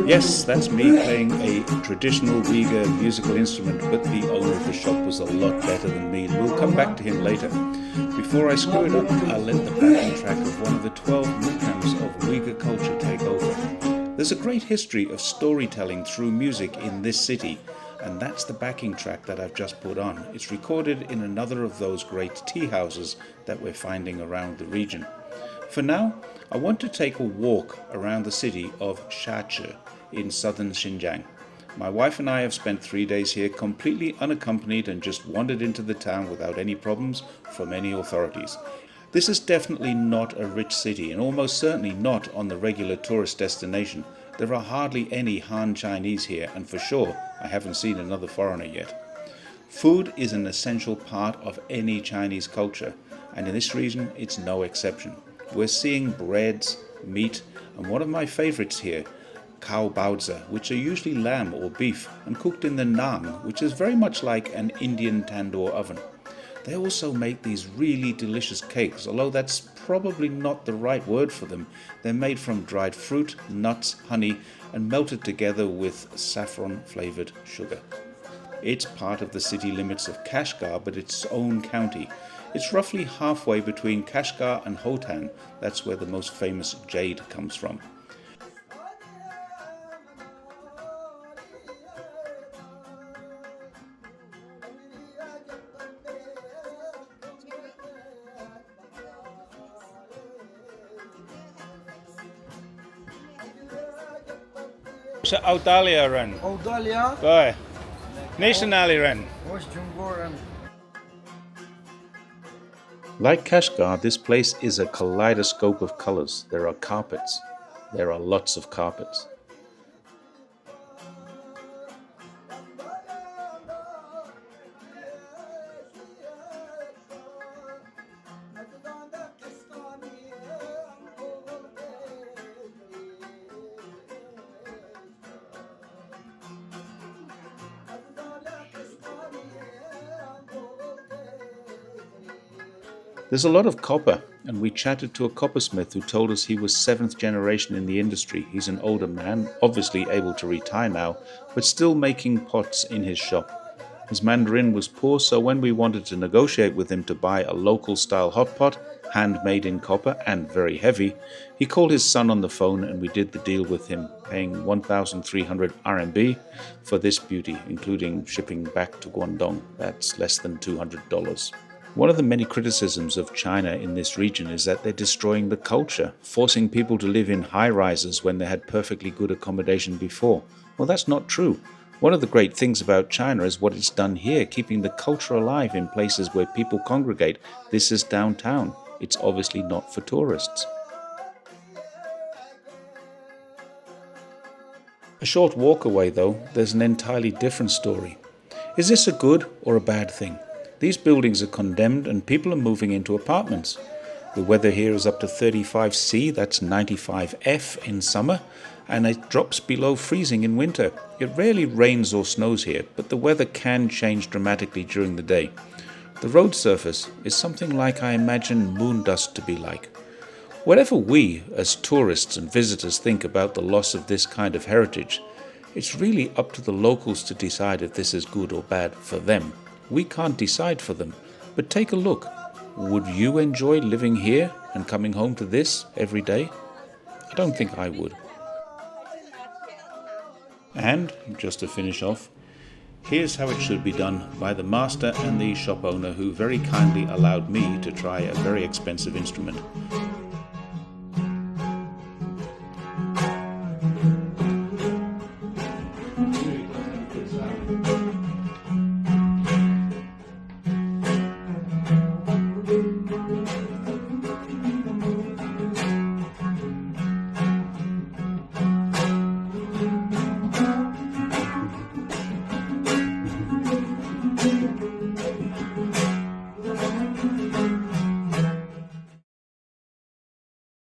Yes, that's me playing a traditional Uyghur musical instrument, but the owner of the shop was a lot better than me. We'll come back to him later. Before I screw it up, I'll let the backing track of one of the 12 mukhams of Uyghur culture take over. There's a great history of storytelling through music in this city, and that's the backing track that I've just put on. It's recorded in another of those great tea houses that we're finding around the region. For now, I want to take a walk around the city of Shache in southern Xinjiang. My wife and I have spent 3 days here completely unaccompanied and just wandered into the town without any problems from any authorities. This is definitely not a rich city and almost certainly not on the regular tourist destination. There are hardly any Han Chinese here, and for sure I haven't seen another foreigner yet. Food is an essential part of any Chinese culture, and in this region it's no exception. We're seeing breads, meat, and one of my favorites here, cow baozi, which are usually lamb or beef and cooked in the naan, which is very much like an Indian tandoor oven. They also make these really delicious cakes, although that's probably not the right word for them. They're made from dried fruit, nuts, honey, and melted together with saffron-flavored sugar. It's part of the city limits of Kashgar, but it's own county. It's roughly halfway between Kashgar and Hotan. That's where the most famous jade comes from. So Audalia ren. Audalia. Bye. Nationally ren. Like Kashgar, this place is a kaleidoscope of colors. There are carpets. There are lots of carpets. There's a lot of copper, and we chatted to a coppersmith who told us he was 7th generation in the industry. He's an older man, obviously able to retire now, but still making pots in his shop. His Mandarin was poor, so when we wanted to negotiate with him to buy a local style hot pot, handmade in copper and very heavy, he called his son on the phone and we did the deal with him, paying 1,300 RMB for this beauty, including shipping back to Guangdong. That's less than $200. One of the many criticisms of China in this region is that they're destroying the culture, forcing people to live in high-rises when they had perfectly good accommodation before. Well, that's not true. One of the great things about China is what it's done here, keeping the culture alive in places where people congregate. This is downtown. It's obviously not for tourists. A short walk away, though, there's an entirely different story. Is this a good or a bad thing? These buildings are condemned and people are moving into apartments. The weather here is up to 35°C, that's 95°F in summer, and it drops below freezing in winter. It rarely rains or snows here, but the weather can change dramatically during the day. The road surface is something like I imagine moon dust to be like. Whatever we, as tourists and visitors, think about the loss of this kind of heritage, it's really up to the locals to decide if this is good or bad for them. We can't decide for them, but take a look. Would you enjoy living here and coming home to this every day? I don't think I would. And, just to finish off, here's how it should be done by the master and the shop owner who very kindly allowed me to try a very expensive instrument.